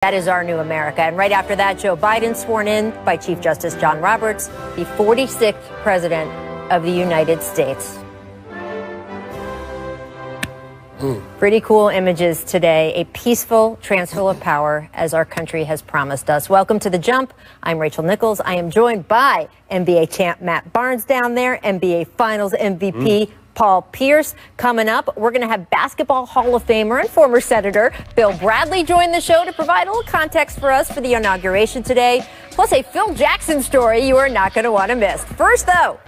That is our new America. And right after that, Joe Biden sworn in by Chief Justice John Roberts, the 46th president of the United States. Pretty cool images today. A peaceful transfer of power as our country has promised us. Welcome to The Jump. I'm Rachel Nichols. I am joined by NBA champ Matt Barnes down there, NBA Finals MVP Paul Pierce. Coming up, we're going to have Basketball Hall of Famer and former Senator Bill Bradley join the show to provide a little context for us for the inauguration today. Plus a Phil Jackson story you are not going to want to miss. First, though,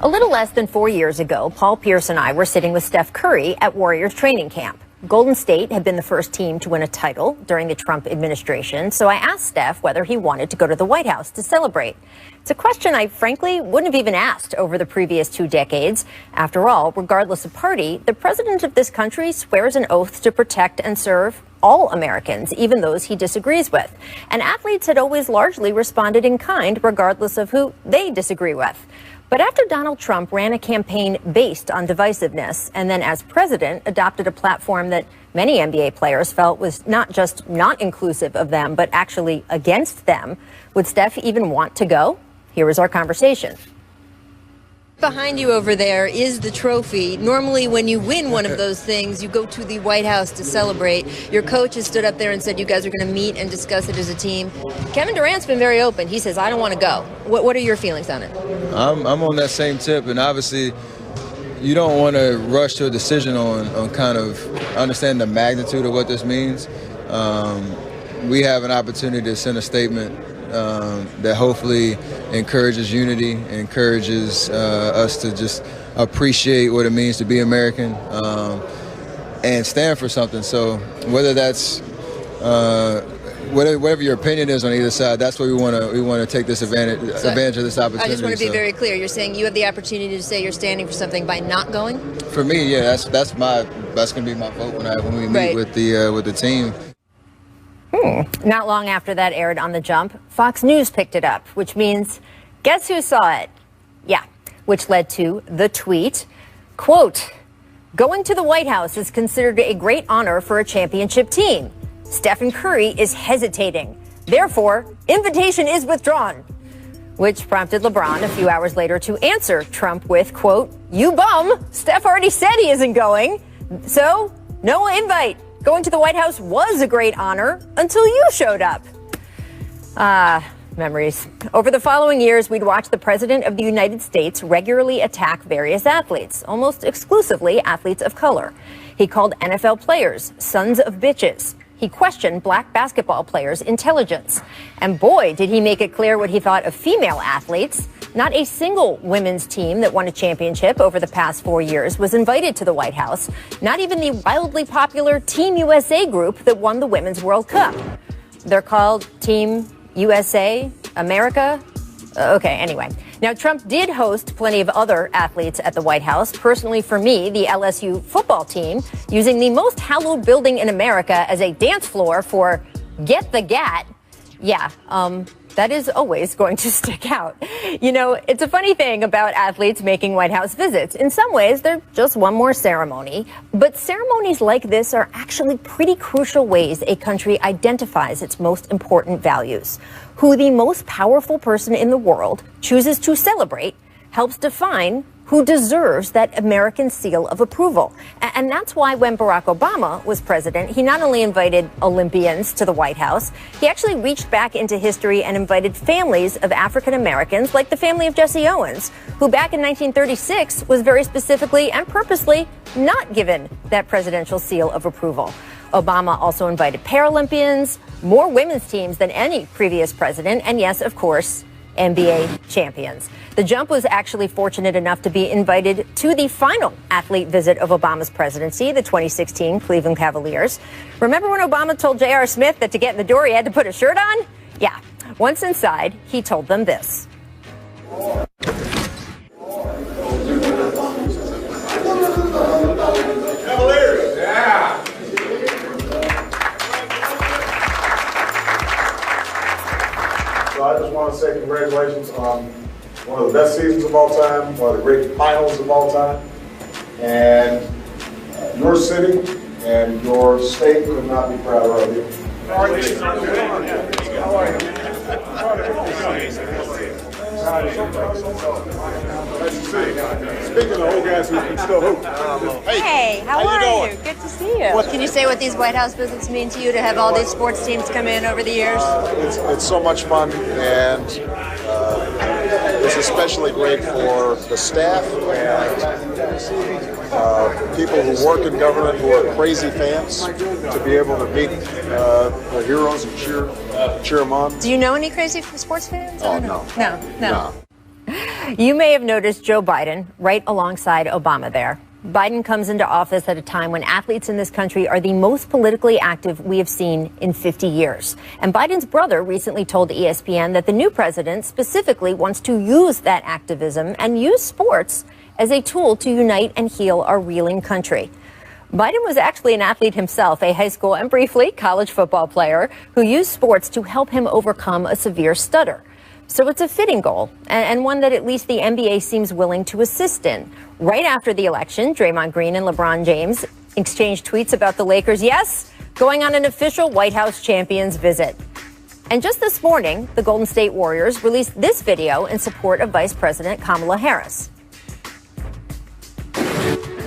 a little less than 4 years ago, Paul Pierce and I were sitting with Steph Curry at Warriors training camp. Golden State had been the first team to win a title during the Trump administration, so I asked Steph whether he wanted to go to the White House to celebrate. It's a question I frankly wouldn't have even asked over the previous 2 decades. After all, regardless of party, the president of this country swears an oath to protect and serve all Americans, even those he disagrees with. And athletes had always largely responded in kind, regardless of who they disagree with. But after Donald Trump ran a campaign based on divisiveness and then as president adopted a platform that many NBA players felt was not just not inclusive of them, but actually against them, would Steph even want to go? Here is our conversation. Behind you over there is the trophy. Normally, when you win one of those things, you go to the White House to celebrate. Your coach has stood up there and said you guys are going to meet and discuss it as a team. Kevin Durant's been very open. He says, I don't want to go. What are your feelings on it? I'm on that same tip, and obviously you don't want to rush to a decision on kind of understanding the magnitude of what this means. We have an opportunity to send a statement that hopefully encourages unity, encourages us to just appreciate what it means to be American and stand for something. So whether that's whatever your opinion is on either side, that's what we want to take this advantage of this opportunity. I just want to be very clear. You're saying you have the opportunity to say you're standing for something by not going? For me, yeah, that's going to be my vote when we meet with the team. Not long after that aired on The Jump, Fox News picked it up, which means, guess who saw it? Yeah, which led to the tweet, quote, going to the White House is considered a great honor for a championship team. Stephen Curry is hesitating. Therefore, invitation is withdrawn. Which prompted LeBron a few hours later to answer Trump with, quote, you bum, Steph already said he isn't going, so no invite. Going to the White House was a great honor until you showed up. Memories. Over the following years, we'd watch the President of the United States regularly attack various athletes, almost exclusively athletes of color. He called NFL players sons of bitches. He questioned black basketball players' intelligence. And boy, did he make it clear what he thought of female athletes. Not a single women's team that won a championship over the past 4 years was invited to the White House. Not even the wildly popular Team USA group that won the Women's World Cup. They're called Team USA America. Okay, anyway. Now, Trump did host plenty of other athletes at the White House. Personally, for me, the LSU football team, using the most hallowed building in America as a dance floor for Get the Gat. Yeah, that is always going to stick out. You know, it's a funny thing about athletes making White House visits. In some ways, they're just one more ceremony. But ceremonies like this are actually pretty crucial ways a country identifies its most important values. Who the most powerful person in the world chooses to celebrate helps define who deserves that American seal of approval. And that's why when Barack Obama was president, he not only invited Olympians to the White House, he actually reached back into history and invited families of African Americans, like the family of Jesse Owens, who back in 1936 was very specifically and purposely not given that presidential seal of approval. Obama also invited Paralympians, more women's teams than any previous president, and yes, of course, NBA champions. The Jump was actually fortunate enough to be invited to the final athlete visit of Obama's presidency, the 2016 Cleveland Cavaliers. Remember when Obama told J.R. Smith that to get in the door he had to put a shirt on? Yeah. Once inside, he told them this. Cavaliers! Yeah! So I just want to say congratulations on one of the best seasons of all time, one of the great finals of all time. And your city and your state could not be prouder of you. Speaking of old guys who can still hoop. Hey, how are you? Good to see you. Can you say what these White House visits mean to you, to have all these sports teams come in over the years? It's so much fun, and it's especially great for the staff and people who work in government who are crazy fans to be able to meet the heroes and cheer them on. Do you know any crazy sports fans? Oh, no. No. You may have noticed Joe Biden right alongside Obama there. Biden comes into office at a time when athletes in this country are the most politically active we have seen in 50 years. And Biden's brother recently told ESPN that the new president specifically wants to use that activism and use sports as a tool to unite and heal our reeling country. Biden was actually an athlete himself, a high school and briefly college football player who used sports to help him overcome a severe stutter. So it's a fitting goal, and one that at least the NBA seems willing to assist in. Right after the election, Draymond Green and LeBron James exchanged tweets about the Lakers, yes, going on an official White House champions visit. And just this morning, the Golden State Warriors released this video in support of Vice President Kamala Harris.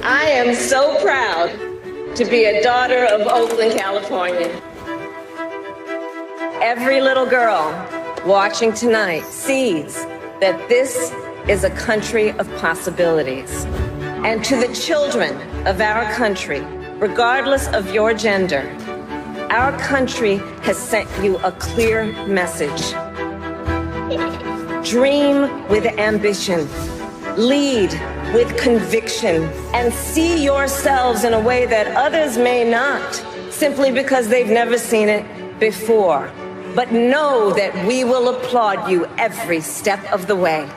I am so proud to be a daughter of Oakland, California. Every little girl watching tonight sees that this is a country of possibilities. And to the children of our country, regardless of your gender, our country has sent you a clear message. Dream with ambition, lead with conviction, and see yourselves in a way that others may not, simply because they've never seen it before. But know that we will applaud you every step of the way.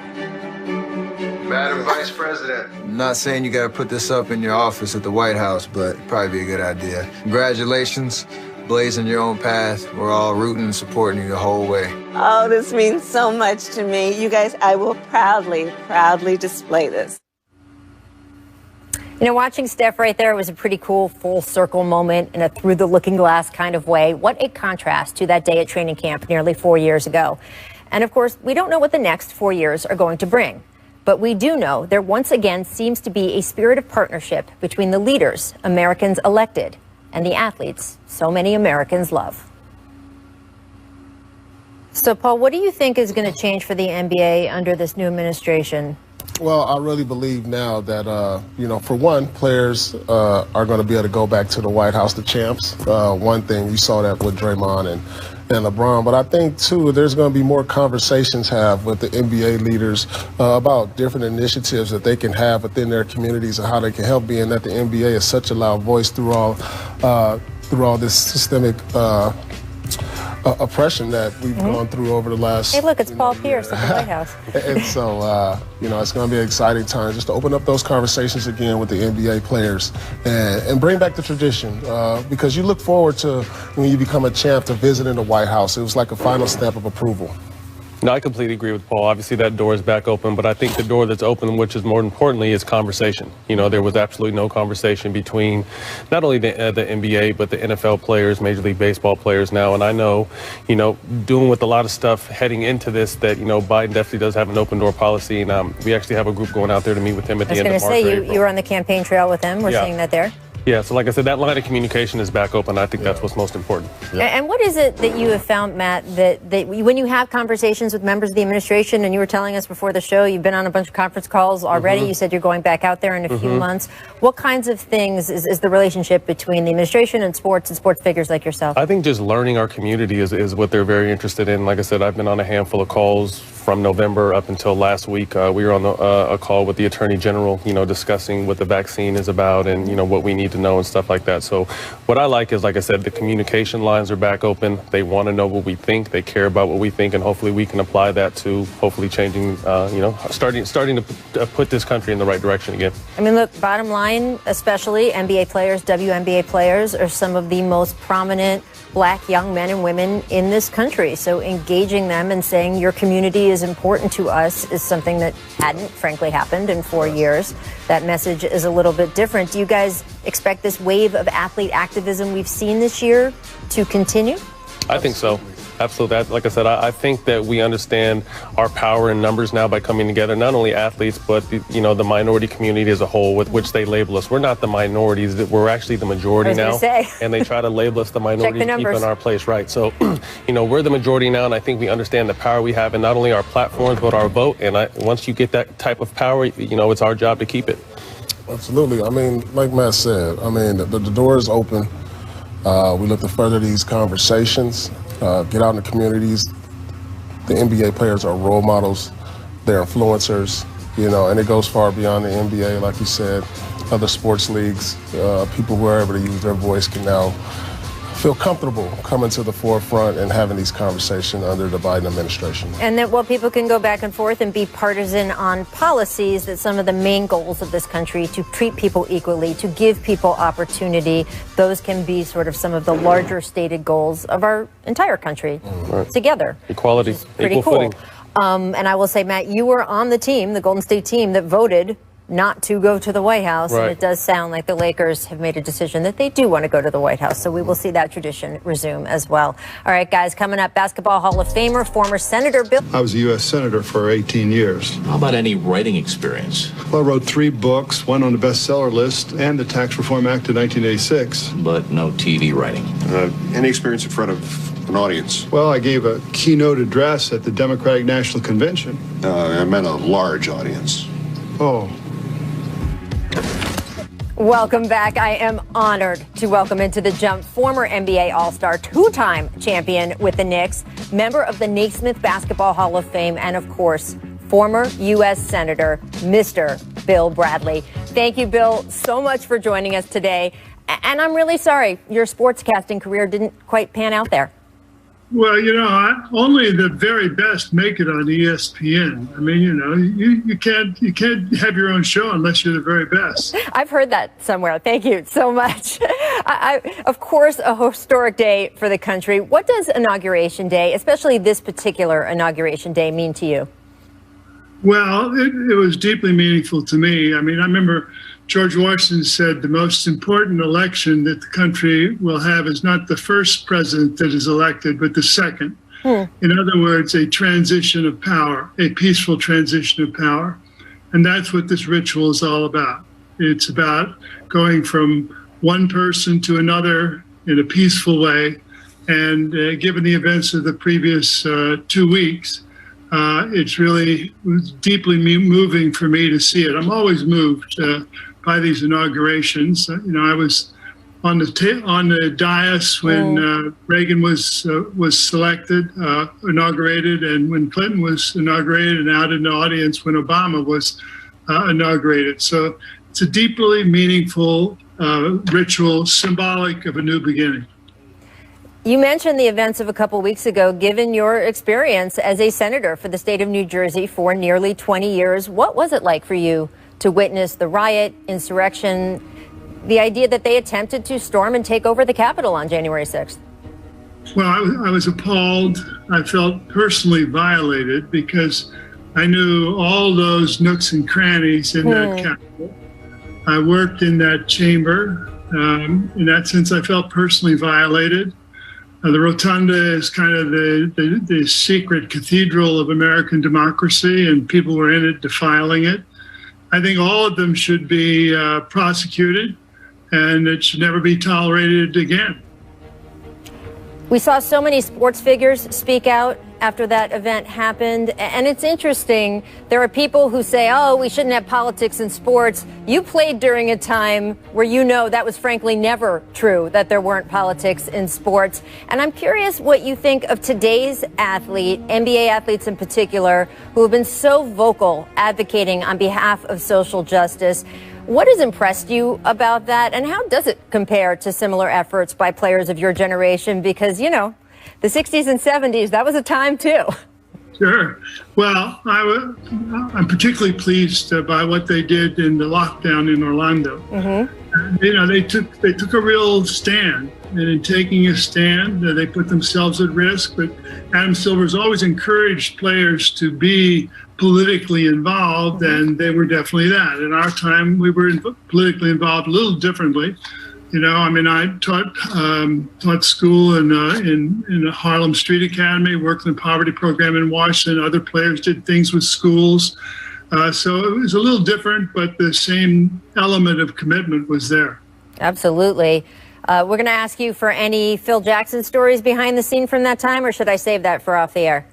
Madam Vice President, I'm not saying you got to put this up in your office at the White House, but it'd probably be a good idea. Congratulations, blazing your own path. We're all rooting and supporting you the whole way. Oh, this means so much to me. You guys, I will proudly display this. You know, watching Steph right there was a pretty cool full circle moment in a through the looking glass kind of way. What a contrast to that day at training camp nearly 4 years ago. And of course, we don't know what the next 4 years are going to bring. But we do know there once again seems to be a spirit of partnership between the leaders Americans elected and the athletes so many Americans love. So, Paul, what do you think is going to change for the NBA under this new administration? Well, I really believe now that, for one, players are going to be able to go back to the White House, the champs. One thing, you saw that with Draymond and LeBron. But I think, too, there's going to be more conversations have with the NBA leaders about different initiatives that they can have within their communities and how they can help, being that the NBA is such a loud voice through all this systemic oppression that we've gone through over the last. Hey, look, it's Paul Pierce at the White House. And so, it's going to be an exciting time just to open up those conversations again with the NBA players and bring back the tradition because you look forward to when you become a champ to visiting the White House. It was like a final step of approval. No, I completely agree with Paul. Obviously, that door is back open, but I think the door that's open, which is more importantly, is conversation. You know, there was absolutely no conversation between not only the NBA, but the NFL players, Major League Baseball players now. And I know, doing with a lot of stuff heading into this, that, Biden definitely does have an open door policy. And we actually have a group going out there to meet with him at the end of March. I was going to say, you were on the campaign trail with him. We're seeing that there. Yeah, so like I said, that line of communication is back open. I think that's what's most important. Yeah. And what is it that you have found, Matt, that when you have conversations with members of the administration, and you were telling us before the show, you've been on a bunch of conference calls already. You said you're going back out there in a few months. What kinds of things is the relationship between the administration and sports figures like yourself? I think just learning our community is what they're very interested in. Like I said, I've been on a handful of calls from November up until last week. We were on a call with the Attorney General, discussing what the vaccine is about and, what we need to know and stuff like that. So what I like is, like I said, the communication lines are back open. They want to know what we think. They care about what we think, and hopefully we can apply that to hopefully changing, starting to put this country in the right direction again. I mean, look, bottom line, especially NBA players, WNBA players are some of the most prominent Black young men and women in this country. So engaging them and saying your community is important to us is something that hadn't, frankly, happened in 4 years. That message is a little bit different. Do you guys expect this wave of athlete activism we've seen this year to continue? I think so. Absolutely. Like I said, I think that we understand our power in numbers now by coming together, not only athletes, but the minority community as a whole, with which they label us. We're not the minorities, we're actually the majority now. And they try to label us the minority to keep in our place, right? So, we're the majority now, and I think we understand the power we have in not only our platforms, but our vote. And once you get that type of power, it's our job to keep it. Absolutely. I mean, like Matt said, the door is open. We look to further these conversations. Get out in the communities. The NBA players are role models. They're influencers, and it goes far beyond the NBA, like you said. Other sports leagues, people who are able to use their voice can now feel comfortable coming to the forefront and having these conversations under the Biden administration. And that while people can go back and forth and be partisan on policies, that some of the main goals of this country to treat people equally, to give people opportunity, those can be sort of some of the larger stated goals of our entire country together. Equality, pretty equal cool. footing. And I will say, Matt, you were on the team, the Golden State team, that voted not to go to the White House. Right. And it does sound like the Lakers have made a decision that they do want to go to the White House. So we will see that tradition resume as well. All right, guys, coming up, Basketball Hall of Famer, former Senator Bill. I was a U.S. Senator for 18 years. How about any writing experience? Well, I wrote 3 books, one on the bestseller list and the Tax Reform Act of 1986. But no TV writing. Any experience in front of an audience? Well, I gave a keynote address at the Democratic National Convention. I meant a large audience. Oh. Welcome back. I am honored to welcome into the jump former NBA All-Star, 2-time champion with the Knicks, member of the Naismith Basketball Hall of Fame, and of course, former U.S. Senator, Mr. Bill Bradley. Thank you, Bill, so much for joining us today. And I'm really sorry your sportscasting career didn't quite pan out there. Well, only the very best make it on ESPN. I mean, you can't have your own show unless you're the very best. I've heard that somewhere. Thank you so much. Of course, a historic day for the country. What does Inauguration Day, especially this particular Inauguration Day, mean to you? Well, it was deeply meaningful to me. I mean, I remember George Washington said the most important election that the country will have is not the first president that is elected, but the second. In other words, a transition of power, a peaceful transition of power. And that's what this ritual is all about. It's about going from one person to another in a peaceful way. And given the events of the previous 2 weeks, it's really deeply moving for me to see it. I'm always moved by these inaugurations. I was on the dais when Reagan was selected, inaugurated, and when Clinton was inaugurated, and out in the audience when Obama was inaugurated. So it's a deeply meaningful ritual, symbolic of a new beginning. You mentioned the events of a couple weeks ago. Given your experience as a senator for the state of New Jersey for nearly 20 years, what was it like for you to witness the riot, insurrection, the idea that they attempted to storm and take over the Capitol on January 6th? Well, I was appalled. I felt personally violated because I knew all those nooks and crannies in that Capitol. I worked in that chamber. In that sense, I felt personally violated. The Rotunda is kind of the secret cathedral of American democracy, and people were in it defiling it. I think all of them should be prosecuted, and it should never be tolerated again. We saw so many sports figures speak out after that event happened. And it's interesting. There are people who say, oh, we shouldn't have politics in sports. You played during a time where that was frankly never true, that there weren't politics in sports. And I'm curious what you think of today's athlete, NBA athletes in particular, who have been so vocal advocating on behalf of social justice. What has impressed you about that, and how does it compare to similar efforts by players of your generation? Because, the 60s and 70s, that was a time too. Sure. Well, I'm particularly pleased by what they did in the lockdown in Orlando. They took a real stand. and in taking a stand, they put themselves at risk. But Adam Silver's always encouraged players to be politically involved, and they were definitely that. In our time, we were politically involved a little differently. You know, I mean, I taught school in the Harlem Street Academy, worked in the poverty program in Washington. Other players did things with schools. So it was a little different, but the same element of commitment was there. Absolutely. We're going to ask you for any Phil Jackson stories behind the scene from that time, or should I save that for off the air?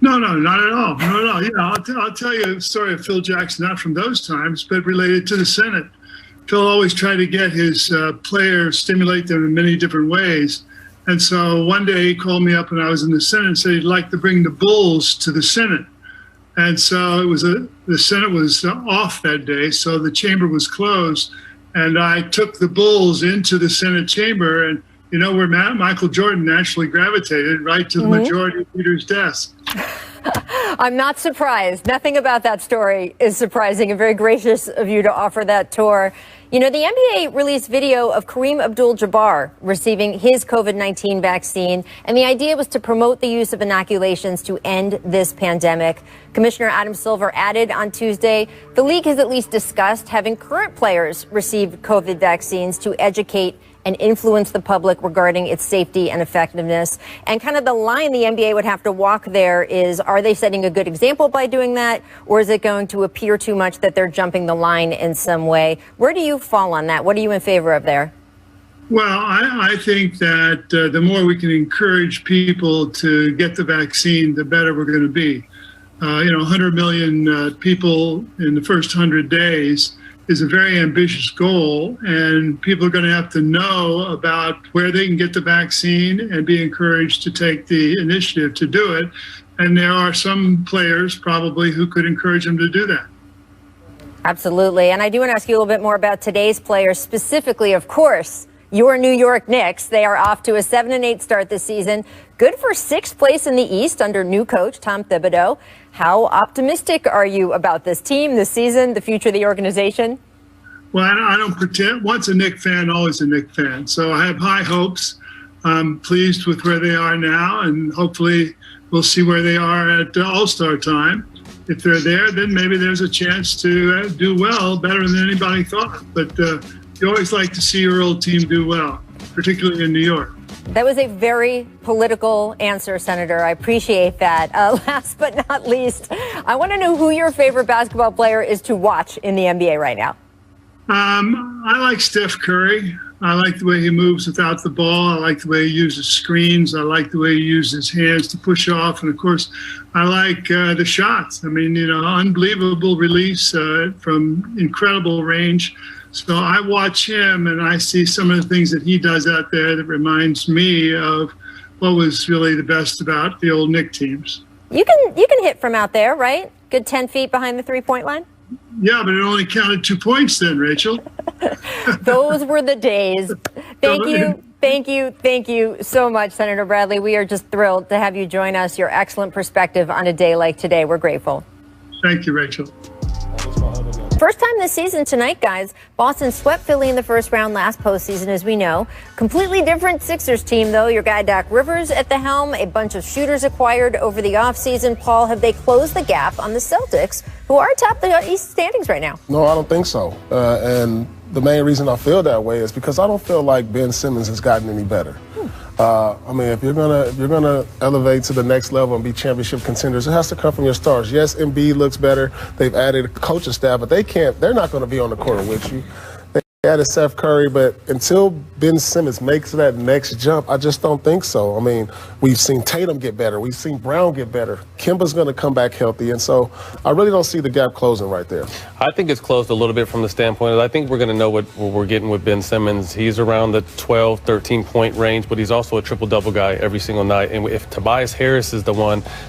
No, not at all. Not at all. Yeah, I'll tell you a story of Phil Jackson, not from those times, but related to the Senate. Phil always tried to get his players, stimulate them in many different ways. And so one day he called me up when I was in the Senate and said he'd like to bring the Bulls to the Senate. And so it was the Senate was off that day, so the chamber was closed. And I took the Bulls into the Senate chamber, and you know where Michael Jordan naturally gravitated, right to the majority leader's desk. I'm not surprised. Nothing about that story is surprising, and very gracious of you to offer that tour. You know, the NBA released video of Kareem Abdul-Jabbar receiving his COVID-19 vaccine, and the idea was to promote the use of inoculations to end this pandemic. Commissioner Adam Silver added on Tuesday, the league has at least discussed having current players receive COVID vaccines to educate and influence the public regarding its safety and effectiveness. And kind of the line the NBA would have to walk there is, are they setting a good example by doing that? Or is it going to appear too much that they're jumping the line in some way? Where do you fall on that? What are you in favor of there? Well, I think that the more we can encourage people to get the vaccine, the better we're going to be. 100 million people in the first 100 days is a very ambitious goal, and people are going to have to know about where they can get the vaccine and be encouraged to take the initiative to do it. And there are some players probably who could encourage them to do that. Absolutely. And I do want to ask you a little bit more about today's players, specifically, of course, your New York Knicks. They are off to a 7-8 start this season. Good for 6th place in the East under new coach Tom Thibodeau. How optimistic are you about this team, this season, the future of the organization? Well, I don't pretend. Once a Knicks fan, always a Knicks fan. So I have high hopes. I'm pleased with where they are now, and hopefully we'll see where they are at All-Star time. If they're there, then maybe there's a chance to do well, better than anybody thought. But you always like to see your old team do well, particularly in New York. That was a very political answer, Senator. I appreciate that. Last but not least, I want to know who your favorite basketball player is to watch in the NBA right now. I like Steph Curry. I like the way he moves without the ball. I like the way he uses screens. I like the way he uses his hands to push off. And, of course, I like the shots. I mean, unbelievable release from incredible range. So I watch him and I see some of the things that he does out there that reminds me of what was really the best about the old Knicks teams. You can hit from out there, right? Good 10 feet behind the three-point line? Yeah, but it only counted 2 points then, Rachel. Those were the days. Thank you so much, Senator Bradley. We are just thrilled to have you join us. Your excellent perspective on a day like today. We're grateful. Thank you, Rachel. First time this season tonight, guys. Boston swept Philly in the first round last postseason, as we know. Completely different Sixers team, though. Your guy Doc Rivers at the helm, a bunch of shooters acquired over the offseason. Paul, have they closed the gap on the Celtics, who are atop the East standings right now? No, I don't think so. And the main reason I feel that way is because I don't feel like Ben Simmons has gotten any better. I mean, if you're gonna elevate to the next level and be championship contenders, it has to come from your stars. Yes, Embiid looks better. They've added a coaching staff, but they're not going to be on the court with you. They added Steph Curry, but until Ben Simmons makes that next jump, I just don't think so. I mean, we've seen Tatum get better. We've seen Brown get better. Kemba's going to come back healthy, and so I really don't see the gap closing right there. I think it's closed a little bit from the standpoint of I think we're going to know what we're getting with Ben Simmons. He's around the 12, 13-point range, but he's also a triple-double guy every single night. And if Tobias Harris is the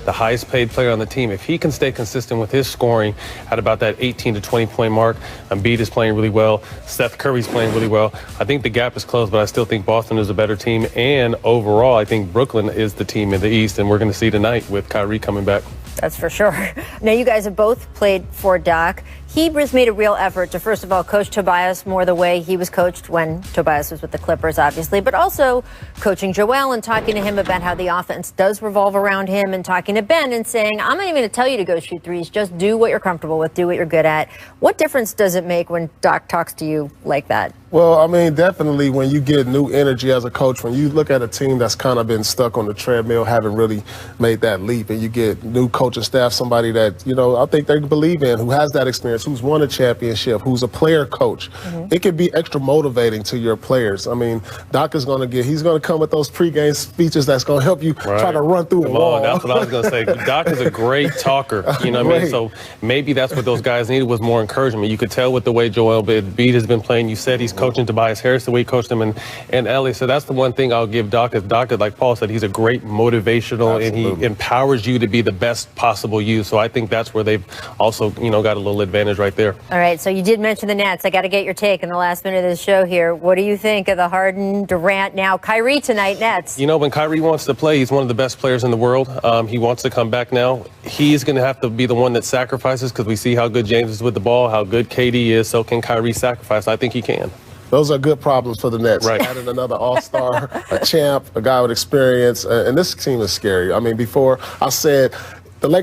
highest paid player on the team, if he can stay consistent with his scoring at about that 18 to 20-point mark, Embiid is playing really well. Steph Curry's playing really well. I think the gap is closed, but I still think Boston is a better team. And overall, I think Brooklyn is the team in the East, and we're going to see tonight with Kyrie coming back. That's for sure. Now, you guys have both played for Doc. he has made a real effort to, first of all, coach Tobias more the way he was coached when Tobias was with the Clippers, obviously, but also coaching Joel and talking to him about how the offense does revolve around him, and talking to Ben and saying, I'm not even going to tell you to go shoot threes. Just do what you're comfortable with. Do what you're good at. What difference does it make when Doc talks to you like that? Well, I mean, definitely when you get new energy as a coach, when you look at a team that's kind of been stuck on the treadmill, haven't really made that leap, and you get new coaching staff, somebody that, you know, I think they believe in, who has that experience, who's won a championship, who's a player coach, it can be extra motivating to your players. I mean, Doc is going to he's going to come with those pregame speeches that's going to help you try to run through a wall. That's what I was going to say. Doc is a great talker, you know what I mean? So maybe that's what those guys needed, was more encouragement. You could tell with the way Joel Embiid has been playing. You said he's coaching Tobias Harris the way he coached him, and Ellie. So that's the one thing I'll give Doc. Is Doc, like Paul said, he's a great motivational, and he empowers you to be the best possible you. So I think that's where they've also, you know, got a little advantage right there. All right, so you did mention the Nets. I got to get your take in the last minute of the show here. What do you think of the Harden, Durant, now Kyrie tonight Nets? You know, when Kyrie wants to play, he's one of the best players in the world. He wants to come back now. He's going to have to be the one that sacrifices, because we see how good James is with the ball, how good KD is. So can Kyrie sacrifice? I think he can. Those are good problems for the Nets. Right. Adding another all-star, a champ, a guy with experience, and this team is scary. I mean, before I said the Lakers